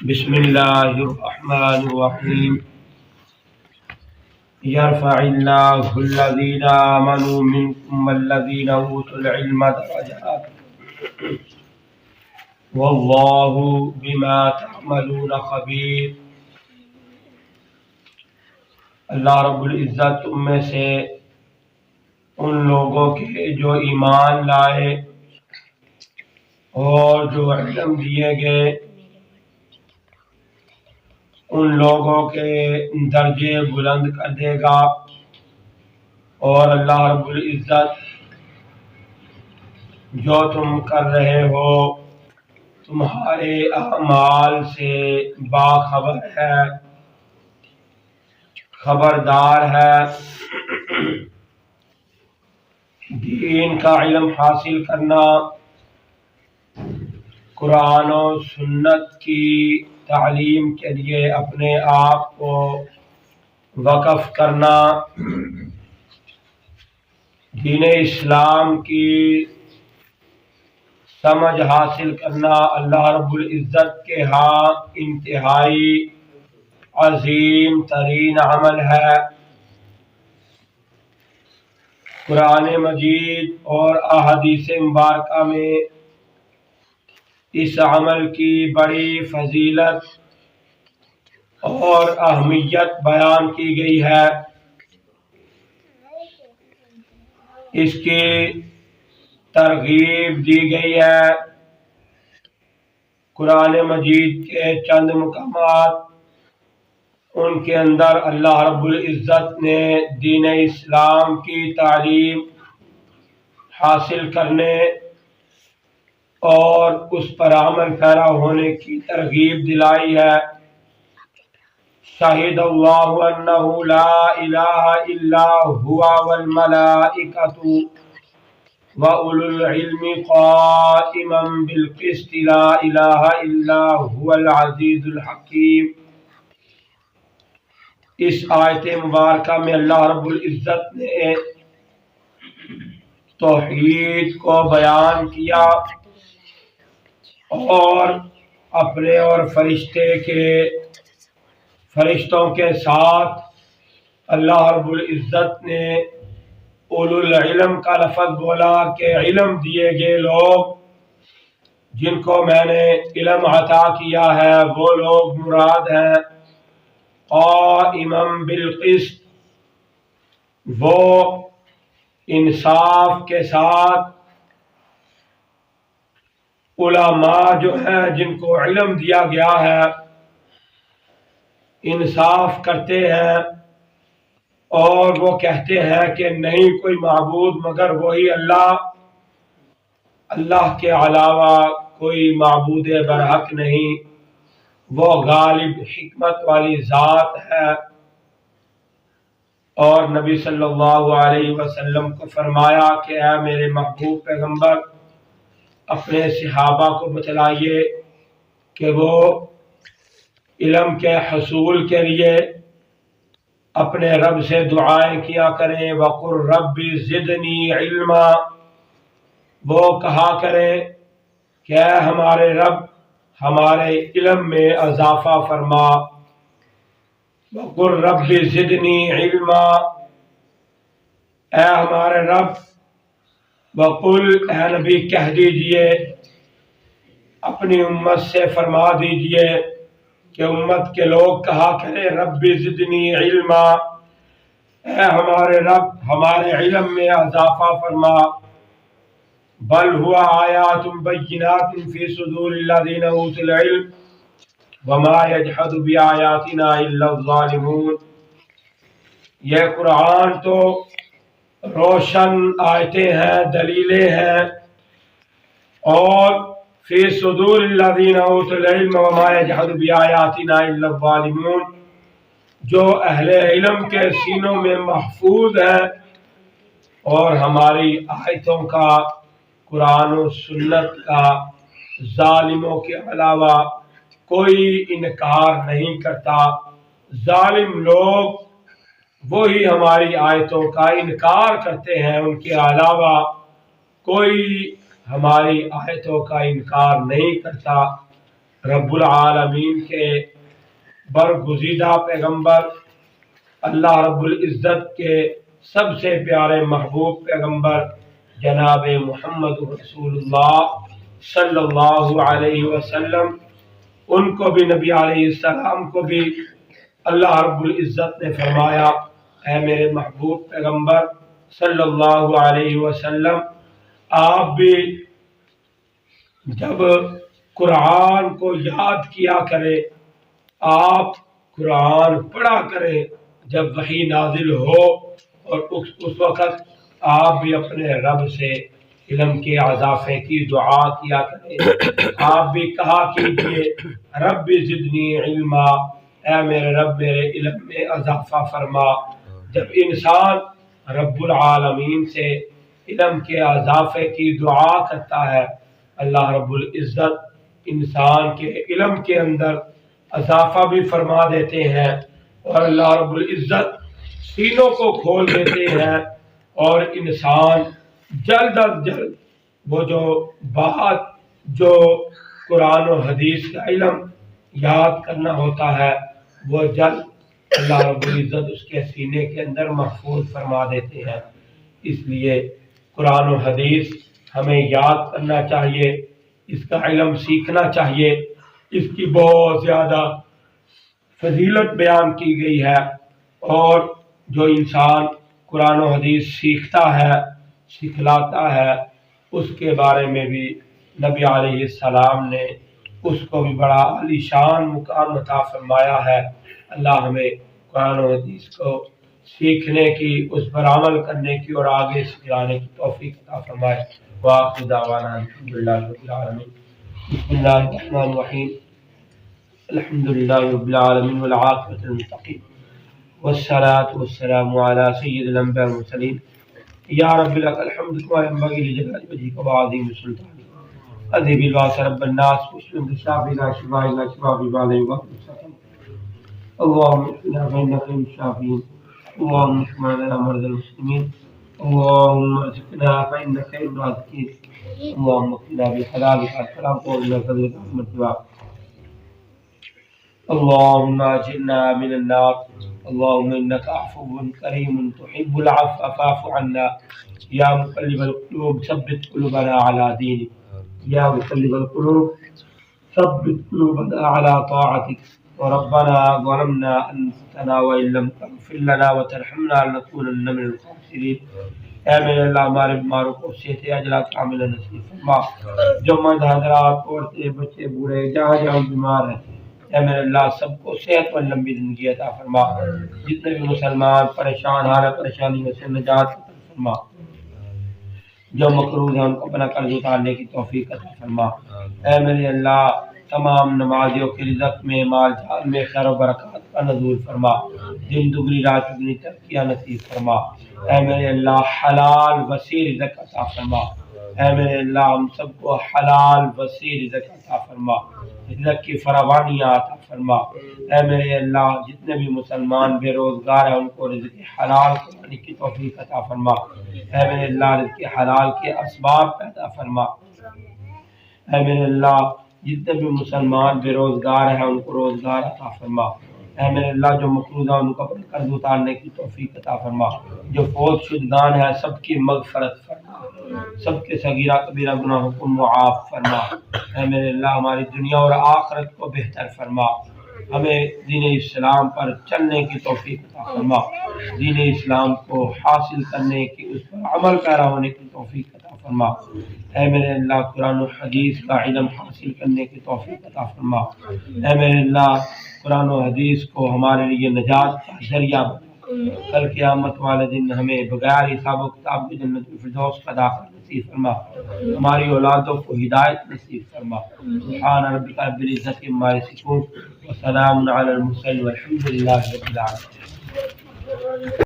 بسم اللہ الرحمن الرحیم یرفع اللہ الذین آمنوا منکم والذین اوتوا العلم درجات واللہ بما تعملون خبیر۔ اللہ رب العزت تم میں سے ان لوگوں کے جو ایمان لائے اور جو علم دیے گئے ان لوگوں کے درجے بلند کر دے گا، اور اللہ رب العزت جو تم کر رہے ہو تمہارے اعمال سے باخبر ہے، خبردار ہے۔ دین کا علم حاصل کرنا، قرآن و سنت کی تعلیم کے لیے اپنے آپ کو وقف کرنا، دین اسلام کی سمجھ حاصل کرنا اللہ رب العزت کے ہاں انتہائی عظیم ترین عمل ہے۔ قرآن مجید اور احادیث مبارکہ میں اس عمل کی بڑی فضیلت اور اہمیت بیان کی گئی ہے، اس کی ترغیب دی گئی ہے۔ قرآن مجید کے چند مقامات ان کے اندر اللہ رب العزت نے دین اسلام کی تعلیم حاصل کرنے اور اس پر عمل پیرا ہونے کی ترغیب دلائی ہے۔ شہد اللہ انہ لا الہ الا ہوا والملائکۃ وَأُولُو الْعِلْمِ قَائِمًا بِالْقِسْطِ لَا إِلَٰهَ إِلَّا هُوَ الْعَزِيزُ الْحَكِيمُ۔ اس آیت مبارکہ میں اللہ رب العزت نے توحید کو بیان کیا اور اپنے اور فرشتوں کے ساتھ اللہ رب العزت نے اولو العلم کا لفظ بولا کہ علم دیے گئے لوگ جن کو میں نے علم عطا کیا ہے وہ لوگ مراد ہیں۔ قائمًا بالقسط، وہ انصاف کے ساتھ علماء جو ہیں جن کو علم دیا گیا ہے انصاف کرتے ہیں اور وہ کہتے ہیں کہ نہیں کوئی معبود مگر وہی اللہ، اللہ کے علاوہ کوئی معبود برحق نہیں، وہ غالب حکمت والی ذات ہے۔ اور نبی صلی اللہ علیہ وسلم کو فرمایا کہ اے میرے محبوب پیغمبر اپنے صحابہ کو بتلائیے کہ وہ علم کے حصول کے لیے اپنے رب سے دعائیں کیا کریں۔ وَقُلْ رَبِّ زِدْنِی عِلْمًا، وہ کہا کریں کہ اے ہمارے رب ہمارے علم میں اضافہ فرما۔ وَقُلْ رَبِّ زِدْنِی عِلْمًا، اے ہمارے رب، وَقُلْ، اے نبی کہہ دیجئے، اپنی امت سے فرما دیجئے کہ امت کے لوگ کہا کریں رب زدنی علما، اے ہمارے رب ہمارے علم میں اضافہ فرما۔ بل ہوا آیات بینات فی صدور الذین اوتوا العلم وما یجحد بآیاتنا الا الظالمون۔ یہ قرآن تو روشن آیتیں ہیں، دلیلیں ہیں، اور فی صدور الذین اوتوا العلم وما یجحد بآیاتنا الا الظالمون، جو اہل علم کے سینوں میں محفوظ ہیں اور ہماری آیتوں کا، قرآن و سنت کا ظالموں کے علاوہ کوئی انکار نہیں کرتا۔ ظالم لوگ وہی ہماری آیتوں کا انکار کرتے ہیں، ان کے علاوہ کوئی ہماری آیتوں کا انکار نہیں کرتا۔ رب العالمین کے برگزیدہ پیغمبر، اللہ رب العزت کے سب سے پیارے محبوب پیغمبر جناب محمد رسول اللہ صلی اللہ علیہ وسلم، ان کو بھی، نبی علیہ السلام کو بھی اللہ رب العزت نے فرمایا اے میرے محبوب پیغمبر صلی اللہ علیہ وسلم، آپ بھی جب قرآن کو یاد کیا کرے، آپ قرآن پڑھا کرے جب وحی نازل ہو، اور اس وقت آپ بھی اپنے رب سے علم کے اضافے کی دعا کیا کرے۔ آپ بھی کہا کیجئے رب زدنی علما، اے میرے رب میرے علم میں اضافہ فرما۔ جب انسان رب العالمین سے علم کے اضافے کی دعا کرتا ہے، اللہ رب العزت انسان کے علم کے اندر اضافہ بھی فرما دیتے ہیں، اور اللہ رب العزت سینوں کو کھول دیتے ہیں، اور انسان جلد از جلد وہ جو بات جو قرآن و حدیث کا علم یاد کرنا ہوتا ہے وہ جلد اللہ رب العزت اس کے سینے کے اندر محفوظ فرما دیتے ہیں۔ اس لیے قرآن و حدیث ہمیں یاد کرنا چاہیے، اس کا علم سیکھنا چاہیے، اس کی بہت زیادہ فضیلت بیان کی گئی ہے، اور جو انسان قرآن و حدیث سیکھتا ہے، سکھلاتا ہے، اس کے بارے میں بھی نبی علیہ السلام نے اس کو بھی بڑا عالی شان مقام عطا فرمایا ہے۔ اللہ ہمیں قرآن و حدیث کو سیکھنے کی، اس پر عمل کرنے کی اور آگے سکھلانے کی توفیق عطا فرمائے۔ وآخر دعوانا الحمدللہ رب العالمین۔ بسم اللہ الرحمن الرحیم، الحمدللہ رب العالمین والعاقبۃ للمتقین، والصلاة والسلام علی سید الانبیاء والمرسلین۔ یا رب لک الحمد کما ینبغی لجلال وجہک وعظیم سلطانک، اذھب الباس رب الناس واشف بالشافی لا شفاء الا شفاءک بعد یغادر سقما۔ اللهم اشفنا فإنك خير الشافين، اللهم اشف لنا مرضى المسلمين، اللهم ارزقنا فإنك خير الرازقين، اللهم اكفنا بحلالك عن حرامك وارزقنا بفضلك عمن سواك، اللهم اجرنا من النار، اللهم انك عفو كريم تحب العفو فاعف عنا، یا مقلب القلوب ثبت قلوبنا على دينك، یا مقلب القلوب ثبت قلوبنا على طاعتك، وربنا ظلمنا انفسنا وان لم تغفر لنا وترحمنا لنكونن من الخاسرين۔ اے میرے اللہ ہمارے بیماروں کو صحت عاجلہ کاملہ نصیب فرما، جو مرد حضرات، عورتیں، بچے، بوڑھے جہاں جہاں بیمار ہیں، اے میرے اللہ سب کو صحت مند لمبی زندگی عطا فرما، جتنے بھی مسلمان پریشان حال پریشانیوں سے نجات عطا فرما، جو مقروض ہیں ان کو اپنا قرض اتارنے کی توفیق عطا فرما۔ اے میرے اللہ تمام نمازیوں کے رزق میں، مال جان میں خیر و برکات کا نزول فرما، دن دگنی رات چگنی ترقیاں نصیب فرما۔ اے میرے اللہ حلال وسیع رزق عطا فرما، اے میرے اللہ ہم سب کو حلال وسیع رزق عطا فرما، رزق کی فراوانیاں عطا فرما۔ اے میرے اللہ جتنے بھی مسلمان بے روزگار ہیں ان کو رزق حلال کمانے کی توفیق عطا فرما، اے میرے اللہ رزق حلال کے اسباب پیدا فرما۔ اے میرے اللہ جتنے بھی مسلمان بے روزگار ہیں ان کو روزگار عطا فرما، اے میرے اللہ جو مقروضہ ان کو اپنے قرض اتارنے کی توفیق عطا فرما، جو فوت شدگان ہیں سب کی مغفرت فرما، سب کے صغیرہ کبیرہ گناہوں کو معاف فرما۔ اے میرے اللہ ہماری دنیا اور آخرت کو بہتر فرما، ہمیں دین اسلام پر چلنے کی توفیق عطا فرما، دین اسلام کو حاصل کرنے کی، اس پر عمل پیرا ہونے کی توفیق عطا فرما۔ اے میرے اللہ قرآن و حدیث کا علم حاصل کرنے کی توفیق عطا فرما، اے میرے اللہ قرآن و حدیث کو ہمارے لیے نجات کا ذریعہ بنا، کل قیامت والے دن ہمیں بغیر حساب و کتاب کی جنت الفردوس کا داخلہ نصیب فرما، ہماری اولادوں کو ہدایت نصیب فرما۔ سبحان ربک رب العزت عما یصفون وسلام علی المرسلین والحمد للہ رب العالمین۔